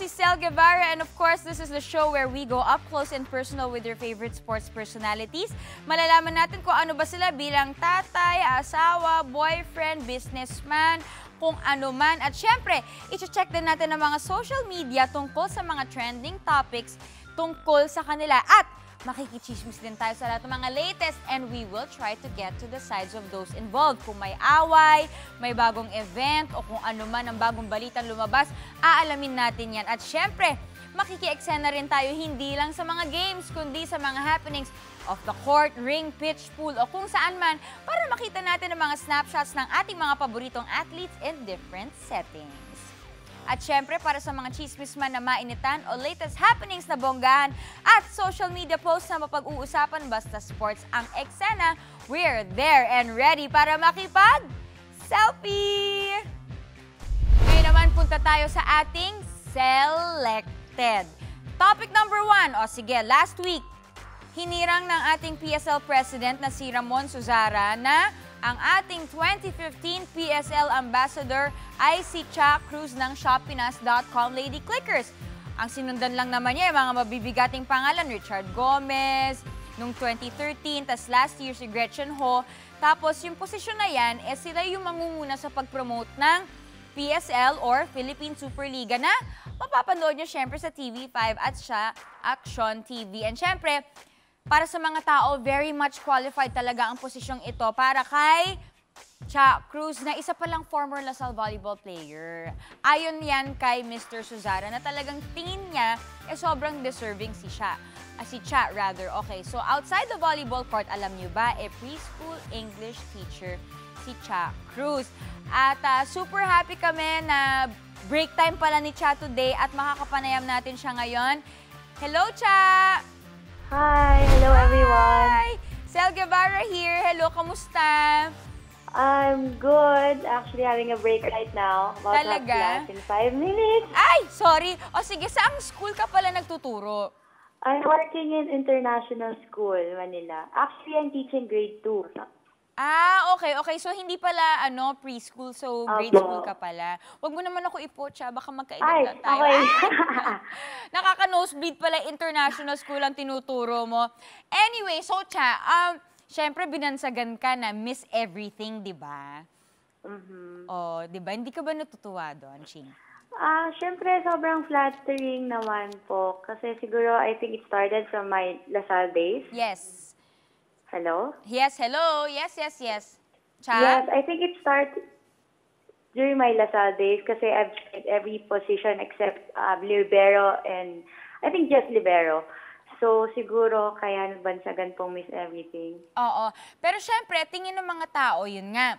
si Sel Guevara, and of course, this is the show where we go up close and personal with your favorite sports personalities. Malalaman natin kung ano ba sila bilang tatay, asawa, boyfriend, businessman, kung ano man. At syempre, i-check din natin ang mga social media tungkol sa mga trending topics tungkol sa kanila. At makikichismis din tayo sa lahat ng mga latest, and we will try to get to the sides of those involved. Kung may away, may bagong event, o kung ano man ang bagong balitang lumabas, aalamin natin yan. At syempre, makikieksena rin tayo hindi lang sa mga games, kundi sa mga happenings off the court, ring, pitch, pool, o kung saan man, para makita natin ang mga snapshots ng ating mga paboritong athletes in different settings. At syempre, para sa mga chismis man na mainitan o latest happenings na bonggahan at social media posts na mapag-uusapan basta sports ang eksena, we're there and ready para makipag-selfie! Ngayon naman, punta tayo sa ating selected. Topic number 1, o sige, last week, hinirang ng ating PSL President na si Ramon Suzara na ang ating 2015 PSL Ambassador ay si Cha Cruz ng shoppinas.com Lady Clickers. Ang sinundan lang naman niya, yung mga mabibigating pangalan, Richard Gomez, noong 2013, tas last year si Gretchen Ho. Tapos yung posisyon na yan, sila yung mangunguna sa pag-promote ng PSL or Philippine Superliga na mapapanood niyo syempre sa TV5 at sa Action TV. And syempre, para sa mga tao, very much qualified talaga ang posisyong ito para kay Cha Cruz na isa palang former Lasal volleyball player. Ayon yan kay Mr. Suzara na talagang tingin niya sobrang deserving si Cha. Si Cha rather. Okay, so outside the volleyball court, alam niyo ba, preschool English teacher si Cha Cruz. At super happy kami na break time pala ni Cha today at makakapanayam natin siya ngayon. Hello, Cha! Hi! Hello, everyone! Hi! Sel Guevara here. Hello, kamusta? I'm good. Actually, having a break right now. About to have class in 5 minutes. Ay! Sorry. O sige, saang school ka pala nagtuturo? I'm working in international school, Manila. Actually, I'm teaching grade 2. Ah, okay, okay. So, hindi pala, preschool. So, grade school ka pala. Huwag mo naman ako ipotsa. Baka magkailan tayo. Okay. Nakaka-nosebleed pala international school ang tinuturo mo. Anyway, so, Cha, syempre, binansagan ka na Miss Everything, di ba? Oh, di ba? Hindi ka ba natutuwa doon, Ching? Syempre, sobrang flattering naman po. Kasi siguro, I think it started from my Lasal days. Yes. Hello? Yes, hello. Yes, yes, yes. Cha? Yes, I think it started during my Lasal days kasi I've played every position except libero and I think just libero. So, siguro kaya nabansagan pong Miss Everything. Oo. Pero syempre, tingin ng mga tao, yun nga,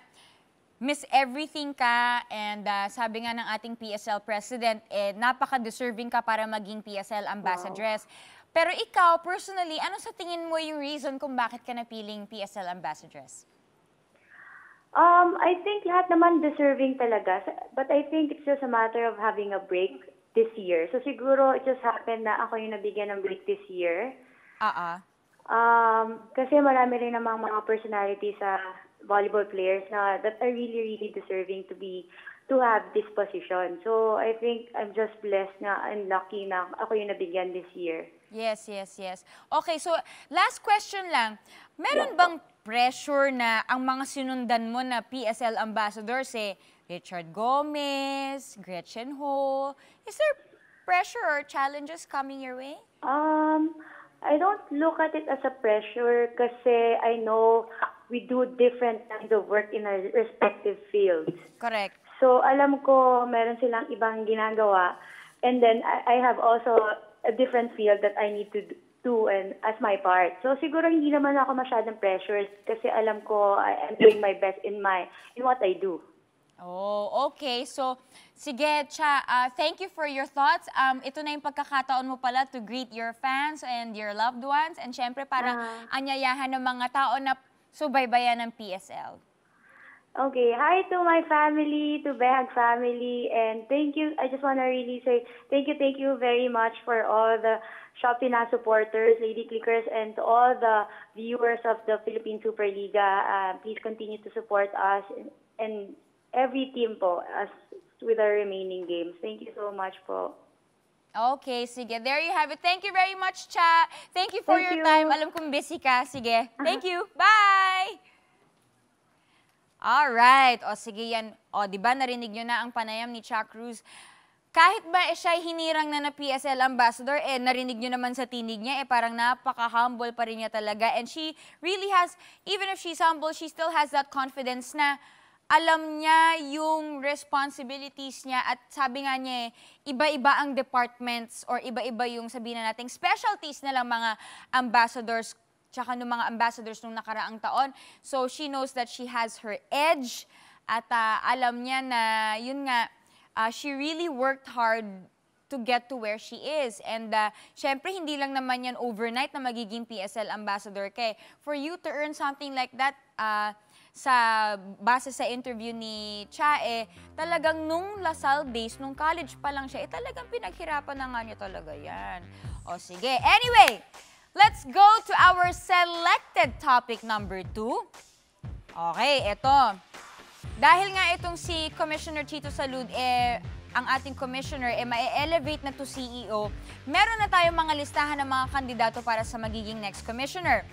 Miss Everything ka, and sabi nga ng ating PSL President, napaka-deserving ka para maging PSL Ambassadress. Wow. Pero ikaw, personally, ano sa tingin mo yung reason kung bakit ka napiling PSL Ambassadress? I think lahat naman deserving talaga. But I think it's just a matter of having a break this year. So siguro it just happened na ako yung nabigyan ng break this year. Kasi marami rin namang mga personalities sa volleyball players na that are really, really deserving to have this position. So I think I'm just blessed na and lucky na ako yung nabigyan this year. Yes, yes, yes. Okay, so last question lang. Meron bang pressure na ang mga sinundan mo na PSL ambassadors Richard Gomez, Gretchen Ho? Is there pressure or challenges coming your way? I don't look at it as a pressure kasi I know we do different kinds of work in our respective fields. Correct. So alam ko meron silang ibang ginagawa and then I have also a different field that I need to do and as my part. So siguro hindi naman ako masyadong pressured kasi alam ko I'm doing my best in what I do. Oh, okay. So, sige, Cha, thank you for your thoughts. Ito na yung pagkakataon mo pala to greet your fans and your loved ones and syempre para anyayahan ng mga tao na subaybayan ng PSL. Okay, hi to my family, to Behag family, and thank you. I just want to really say thank you very much for all the Shoppinas supporters, Lady Clickers, and to all the viewers of the Philippine Superliga. Please continue to support us and every team po as with our remaining games. Thank you so much po. Okay, sige. There you have it. Thank you very much, Cha. Thank you for Thank your you. time. Alam kong busy ka. Sige. Thank you. Bye! Alright. O sige yan. O, di ba narinig nyo na ang panayam ni Cha Cruz? Kahit ba siya'y hinirang na PSL ambassador, narinig nyo naman sa tinig niya, parang napaka-humble pa rin niya talaga. And she really has, even if she's humble, she still has that confidence na alam niya yung responsibilities niya at sabi nga niya iba-iba ang departments or iba-iba yung sabihin na nating specialties na lang mga ambassadors tsaka ng mga ambassadors nung nakaraang taon. So she knows that she has her edge at alam niya na yun nga, she really worked hard to get to where she is. And syempre, hindi lang naman yan overnight na magiging PSL ambassador kay. For you to earn something like that, sa base sa interview ni Cha, talagang nung Lasal days, nung college pa lang siya, talagang pinaghirapan na nga niya talaga yan. O sige. Anyway, let's go to our selected topic number 2. Okay, eto. Dahil nga itong si Commissioner Chito Salud, ang ating commissioner, ma-elevate na to CEO, meron na tayong mga listahan ng mga kandidato para sa magiging next commissioner.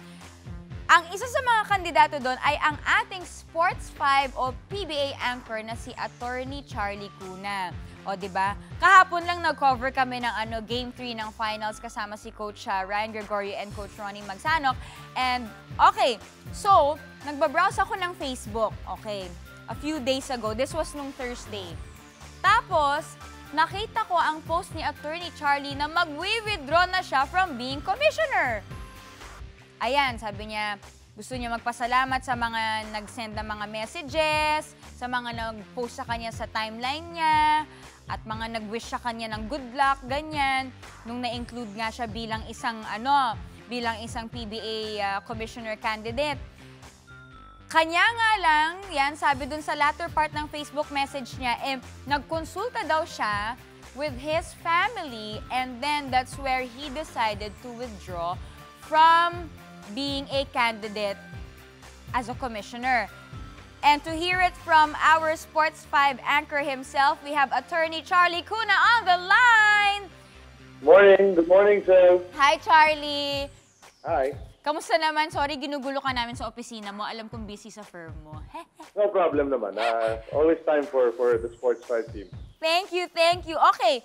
Ang isa sa mga kandidato doon ay ang ating Sports 5 o PBA anchor na si Attorney Charlie Cuna. O, diba? Kahapon lang nag-cover kami ng Game 3 ng finals kasama si Coach Ryan Gregorio and Coach Ronnie Magsanok. And, okay, so, nagbabrowse ako ng Facebook, okay, a few days ago. This was nung Thursday. Tapos, nakita ko ang post ni Attorney Charlie na mag-withdraw na siya from being commissioner. Ayan, sabi niya, gusto niya magpasalamat sa mga nag-send ng mga messages, sa mga nag-post sa kanya sa timeline niya, at mga nag-wish sa kanya ng good luck, ganyan. Nung na-include nga siya bilang isang, PBA commissioner candidate. Kanya nga lang, yan, sabi dun sa latter part ng Facebook message niya, nagkonsulta daw siya with his family and then that's where he decided to withdraw from being a candidate as a commissioner. And to hear it from our Sports 5 anchor himself, we have Attorney Charlie Cuna on the line. Morning. Good morning, sir. Hi, Charlie. Hi. Kamusta naman? Sorry, ginugulo ka namin sa opisina mo. Alam kong busy sa firm mo. No problem naman. Always time for the Sports 5 team. Thank you, thank you. Okay,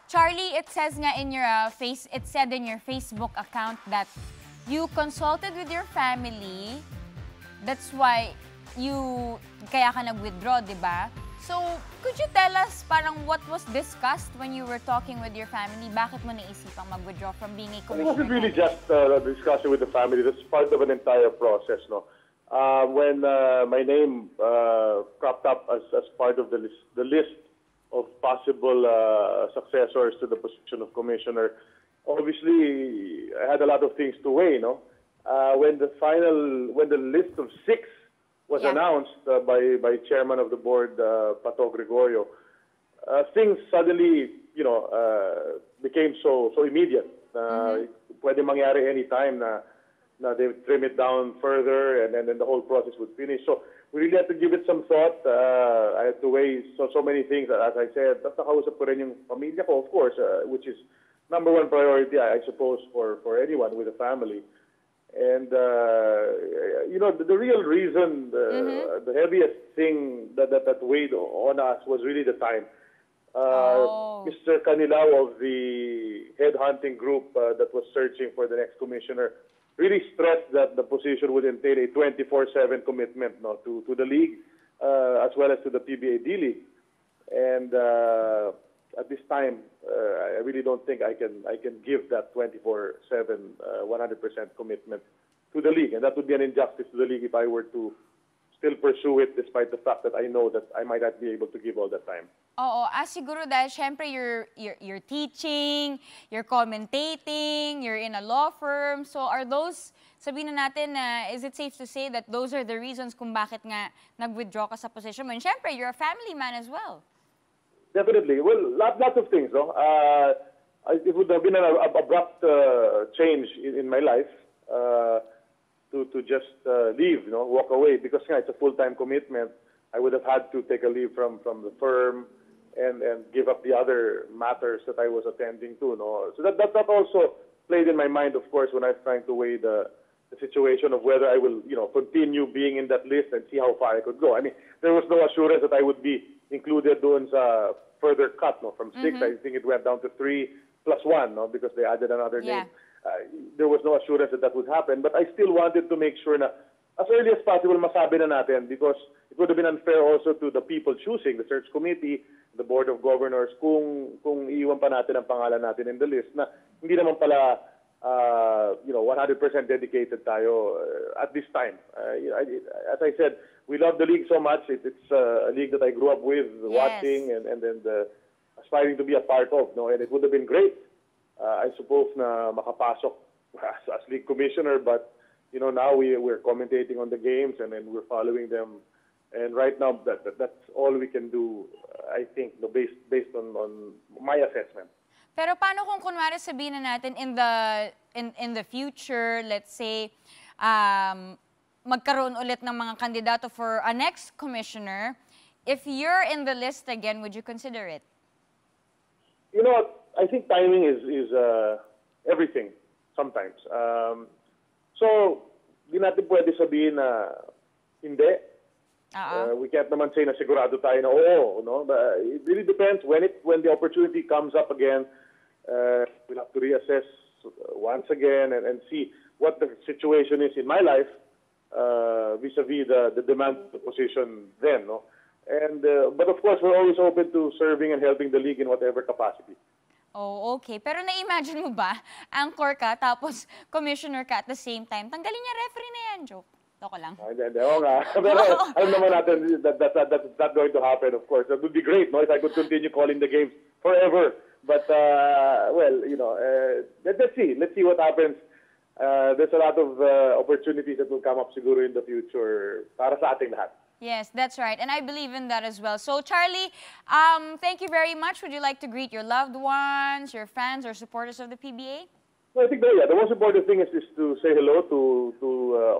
Charlie, it says nga in your it said in your Facebook account that you consulted with your family. That's why kaya ka nag-withdraw, di ba? So, could you tell us parang what was discussed when you were talking with your family? Bakit mo naisipang mag-withdraw from being a It commissioner? wasn't really just a discussion with the family. That's part of an entire process, no? When my name cropped up as part of the list of possible successors to the position of commissioner, obviously I had a lot of things to weigh, no? When the list of 6 was announced by chairman of the board, Pato Gregorio, things suddenly, became so immediate. Pwede mangyari anytime na they trim it down further and then the whole process would finish. So we really had to give it some thought. I had to weigh so many things. As I said, nakausap ko rin yung pamilya ko, of course, which is number one priority, I suppose, for anyone with a family. And, the real reason, the heaviest thing that weighed on us was really the time. Mr. Canilao of the headhunting group that was searching for the next commissioner really stressed that the position would entail a 24/7 commitment, no, to the league as well as to the PBA D-League. And at this time, I really don't think I can give that 24/7, 100% commitment to the league, and that would be an injustice to the league if I were to still pursue it, despite the fact that I know that I might not be able to give all that time. Oo, siguro dahil syempre you're teaching, you're commentating, you're in a law firm. So are those, sabihin na natin, is it safe to say that those are the reasons kung bakit nga nag-withdraw ka sa position mo? And syempre, you're a family man as well. Definitely. Well, lots of things, no? It would have been an abrupt change in my life to just leave, walk away, because it's a full-time commitment. I would have had to take a leave from the firm, and give up the other matters that I was attending to. No? So that also played in my mind, of course, when I was trying to weigh the situation of whether I will, continue being in that list and see how far I could go. I mean, there was no assurance that I would be included doon sa further cut, no, from 6. I think it went down to 3 plus 1, no, because they added another name. There was no assurance that that would happen, but I still wanted to make sure na as early as possible masabi na natin, because it would have been unfair also to the people choosing, the search committee, the board of governors, kung iiwan pa natin ang pangalan natin in the list na hindi naman pala 100% dedicated tayo at this time. As I said, we love the league so much. It's a league that I grew up with, watching and aspiring to be a part of. No, and it would have been great, I suppose, na makapasok as league commissioner. But now we're commentating on the games and then we're following them. And right now, that's all we can do. I think, based on my assessment. Pero paano kung kunwari sabihin na natin in the future, let's say, magkaroon ulit ng mga kandidato for a next commissioner, if you're in the list again, would you consider it? You know what? I think timing is everything sometimes. So, di natin pwede sabihin na hindi. We can't naman say na sigurado tayo na oo, no? But it really depends when the opportunity comes up again. We'll have to reassess once again and see what the situation is in my life vis-a-vis the demand position then, no? And but of course, we're always open to serving and helping the league in whatever capacity. Oh, okay. Pero na-imagine mo ba, anchor ka, tapos commissioner ka at the same time? Tanggalin niya referee na yan, joke. Ako lang. Hindi, oo nga. Pero alam naman natin, that's not going to happen, of course. That would be great, no, if I could continue calling the games forever. But, let's see. Let's see what happens. There's a lot of opportunities that will come up siguro in the future para sa ating lahat. Yes, that's right. And I believe in that as well. So, Charlie, thank you very much. Would you like to greet your loved ones, your fans, or supporters of the PBA? Well, I think the most important thing is to say hello to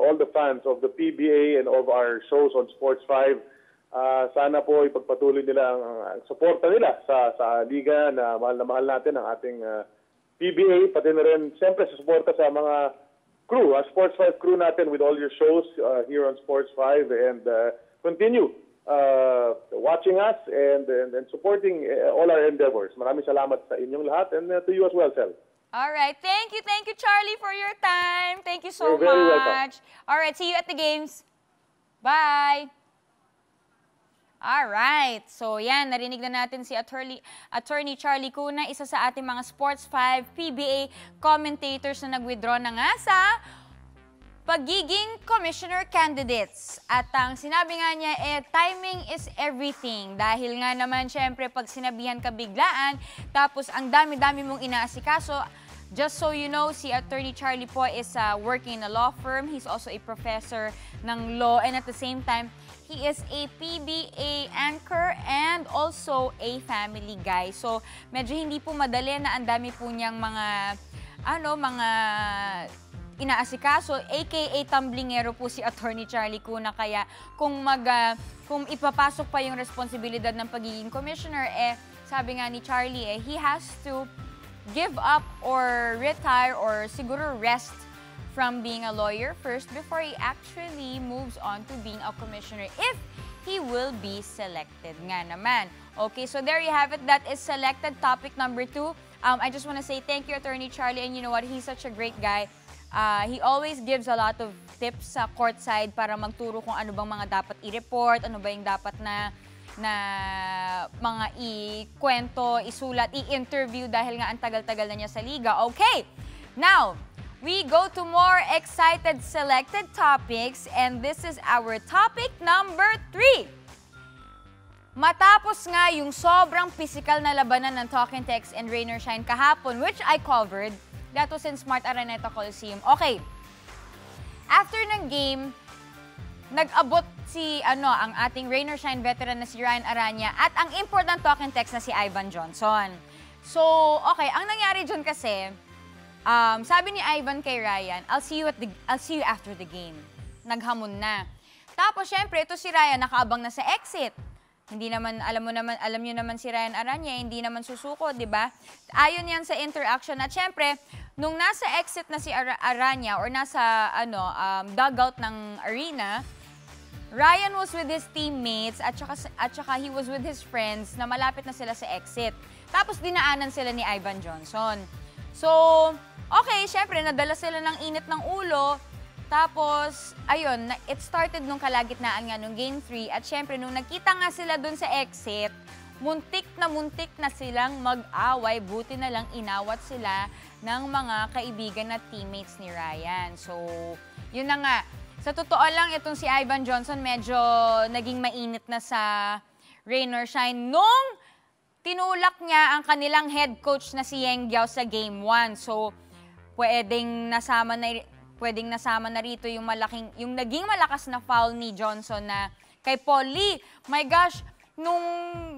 all the fans of the PBA and of our shows on Sports 5. Sana po ipagpatuloy nila ang suporta nila sa liga na mahal natin ang ating PBA, pati na rin siyempre sa suporta sa mga crew, Sports 5 crew natin with all your shows here on Sports 5, and continue watching us and supporting all our endeavors. Maraming salamat sa inyong lahat and to you as well, Sel. All right. Thank you, Charlie, for your time. Thank you so You're very much. welcome. All right. See you at the games. Bye. All right. So, yan. Narinig na natin si Attorney Charlie Cuna, isa sa ating mga Sports 5 PBA commentators na nag-withdraw na nga sa pagiging commissioner candidates. At ang sinabi nga niya, timing is everything. Dahil nga naman, syempre, pag sinabihan ka biglaan, tapos ang dami-dami mong inaasikaso. Just so you know, si Attorney Charlie po is working in a law firm. He's also a professor ng law, and at the same time, he is a PBA anchor and also a family guy. So, medyo hindi po madali na ang dami po niyang mga inaasikaso, aka tumblingero po si Attorney Charlie Cuna. Kaya kung ipapasok pa yung responsibilidad ng pagiging commissioner, sabi nga ni Charlie, he has to give up or retire or siguro rest from being a lawyer first before he actually moves on to being a commissioner if he will be selected nga naman. Okay, so there you have it. That is selected topic number 2. I just want to say thank you, Attorney Charlie, and you know what? He's such a great guy. He always gives a lot of tips sa courtside para magturo kung ano bang mga dapat i-report, ano ba yung dapat na mga ikwento, isulat, i-interview dahil nga ang tagal-tagal na niya sa liga. Okay, now, we go to more excited selected topics, and this is our topic number 3. Matapos nga yung sobrang physical na labanan ng Talking Tex and Rain or Shine kahapon, which I covered, that was in Smart Araneta Coliseum. Okay, after ng game, nag-abot ang ating Rain or Shine veteran na si Ryan Aranya at ang important Talking Tex na si Ivan Johnson. So, okay, ang nangyari dyan kasi, sabi ni Ivan kay Ryan, I'll see you after the game. Naghamon na. Tapos, syempre, ito si Ryan nakaabang na sa exit. Hindi naman, alam niyo naman si Ryan Aranya, hindi naman susuko, di ba? Ayon yan sa interaction. At syempre, nung nasa exit na si Aranya or nasa dugout ng arena, Ryan was with his teammates at saka he was with his friends na malapit na sila sa exit. Tapos dinaanan sila ni Ivan Johnson. So, okay, syempre, nadala sila ng init ng ulo. Tapos, ayun, it started nung kalagitnaan nga nung Game 3. At syempre, nung nakita nga sila dun sa exit, muntik na silang mag-away. Buti na lang inawat sila ng mga kaibigan na teammates ni Ryan. So, yun na nga. Sa totoo lang, itong si Ivan Johnson medyo naging mainit na sa rain or shine nung tinulak niya ang kanilang head coach na si Yeng Guiao sa Game 1. So, pwedeng nasama na rito yung naging malakas na foul ni Johnson na kay Paul Lee. My gosh, nung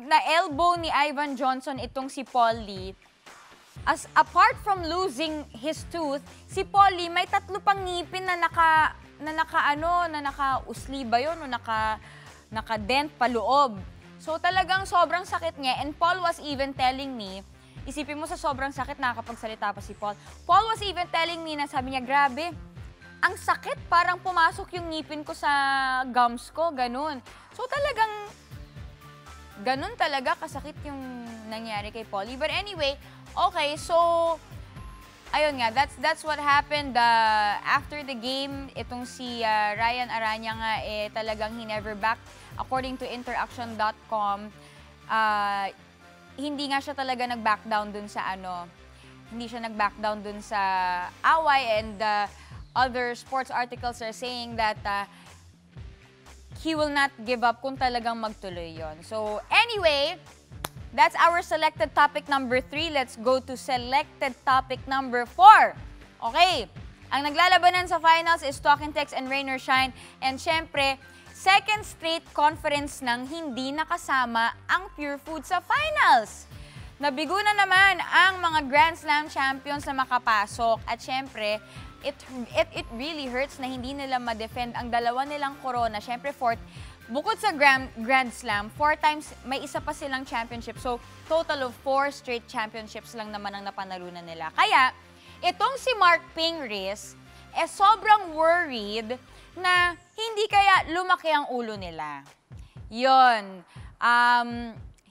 na-elbow ni Ivan Johnson itong si Paul Lee, apart from losing his tooth, si Paul Lee may 3 pang ngipin na naka-usli ba yun o naka-dent paloob. So talagang sobrang sakit niya. And Paul was even telling me, isipin mo sa sobrang sakit, nakakapagsalita pa si Paul. Paul was even telling me na sabi niya, grabe, ang sakit, parang pumasok yung ngipin ko sa gums ko, ganun. So talagang, ganun talaga kasakit yung nangyari kay Paulie. But anyway, okay, so, ayun nga, that's what happened after the game. Itong si Ryan Aranya nga, talagang he never backed. According to interaction.com, hindi nga siya talaga nag-back down dun sa hindi siya nag-back down dun sa away, and other sports articles are saying that he will not give up kung talagang magtuloy yon. So anyway, that's our selected topic number 3. Let's go to selected topic number 4. Okay, ang naglalabanan sa finals is Talking Tex and Rain or Shine. And syempre, second straight conference nang hindi nakasama ang Pure Food sa finals. Nabigo na naman ang mga Grand Slam champions na makapasok. At syempre, it really hurts na hindi nila ma-defend ang dalawa nilang corona. Syempre, bukod sa Grand Slam, 4 times, may isa pa silang championship. So, total of 4 straight championships lang naman ang napanalunan nila. Kaya, itong si Mark Pingris, sobrang worried na hindi kaya lumaki ang ulo nila. Yun.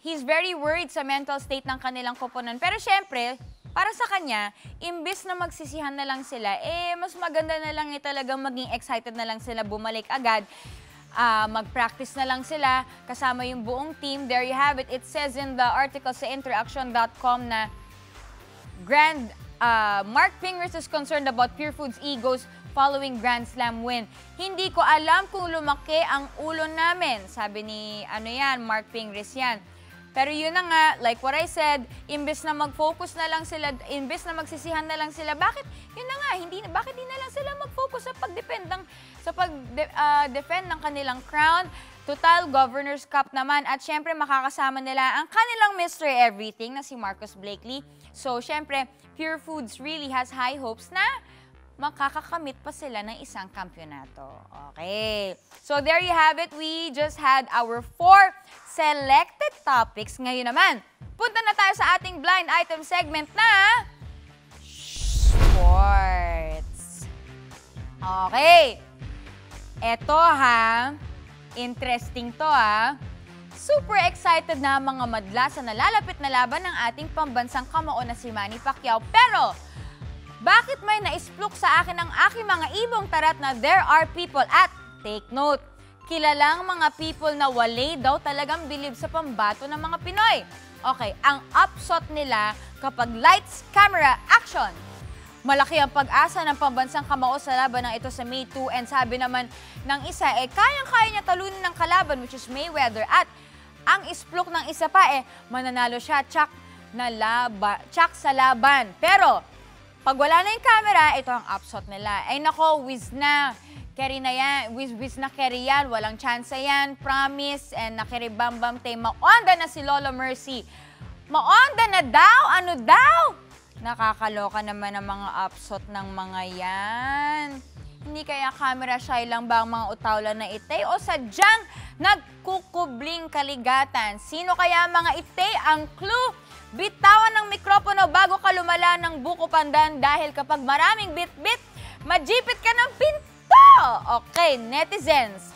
He's very worried sa mental state ng kanilang koponan. Pero syempre, para sa kanya, imbis na magsisihan na lang sila, mas maganda na lang talagang maging excited na lang sila, bumalik agad. Mag-practice na lang sila kasama yung buong team. There you have it. It says in the article sa interaction.com na Mark Pingris is concerned about Pure Foods' egos following Grand Slam win. Hindi ko alam kung lumaki ang ulo namin. Sabi ni, Mark Pingris yan. Pero yun na nga, like what I said, imbes na mag-focus na lang sila, imbes na magsisihan na lang sila, bakit, yun na nga, bakit di na lang sila mag-focus sa pag-defend ng kanilang crown? Total Governor's Cup naman. At syempre, makakasama nila ang kanilang Mr. Everything na si Marcus Blakely. So, syempre, Pure Foods really has high hopes na makakakamit pa sila ng isang kampyonato. Okay. So, there you have it. We just had our 4 selected topics. Ngayon naman, punta na tayo sa ating blind item segment na sports. Okay. Eto interesting to Super excited na mga madla sa nalalapit na laban ng ating pambansang kamao na si Manny Pacquiao. Pero, bakit may naisplok sa akin ang aking mga ibong tarat na there are people at, take note, kilalang mga people na wale daw talagang bilib sa pambato ng mga Pinoy. Okay, ang upshot nila kapag lights, camera, action. Malaki ang pag-asa ng pambansang kamao sa laban ng ito sa May 2, and sabi naman ng isa, kayang-kaya niya talunin ng kalaban, which is Mayweather, at ang isplok ng isa pa, mananalo siya, tsak sa laban. Pero, pag wala na yung camera, ito ang upshot nila. Ay nako, whiz na carry yan, walang chance yan, promise, and nakiribambam tayo, maonda na si Lola Mercy. Maonda na daw, ano daw? Nakakaloka naman ang mga upshot ng mga yan. Hindi kaya camera shy lang ba ang mga utawla na itay o sadyang nagkukubling kaligatan? Sino kaya mga itay? Ang clue, bitawan ng mikropono bago ka lumala ng buko pandan dahil kapag maraming bit-bit, majipit ka ng pinto! Okay, netizens,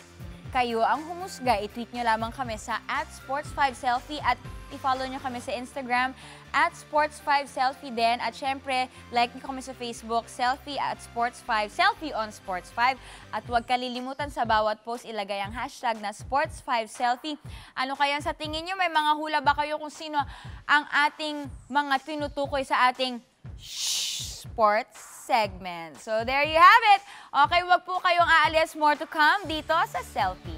kayo ang humusga. I-tweet nyo lamang kami sa @sports5selfie at i-follow nyo kami sa Instagram @sports5selfie din. At syempre, like nyo kami sa Facebook, selfie @sports5, selfie on sports5. At huwag kalilimutan sa bawat post ilagay ang hashtag na sports5selfie. Ano kaya sa tingin nyo? May mga hula ba kayo kung sino ang ating mga tinutukoy sa ating sports segment? So there you have it. Okay, wag po kayong aalis. More to come dito sa Selfie.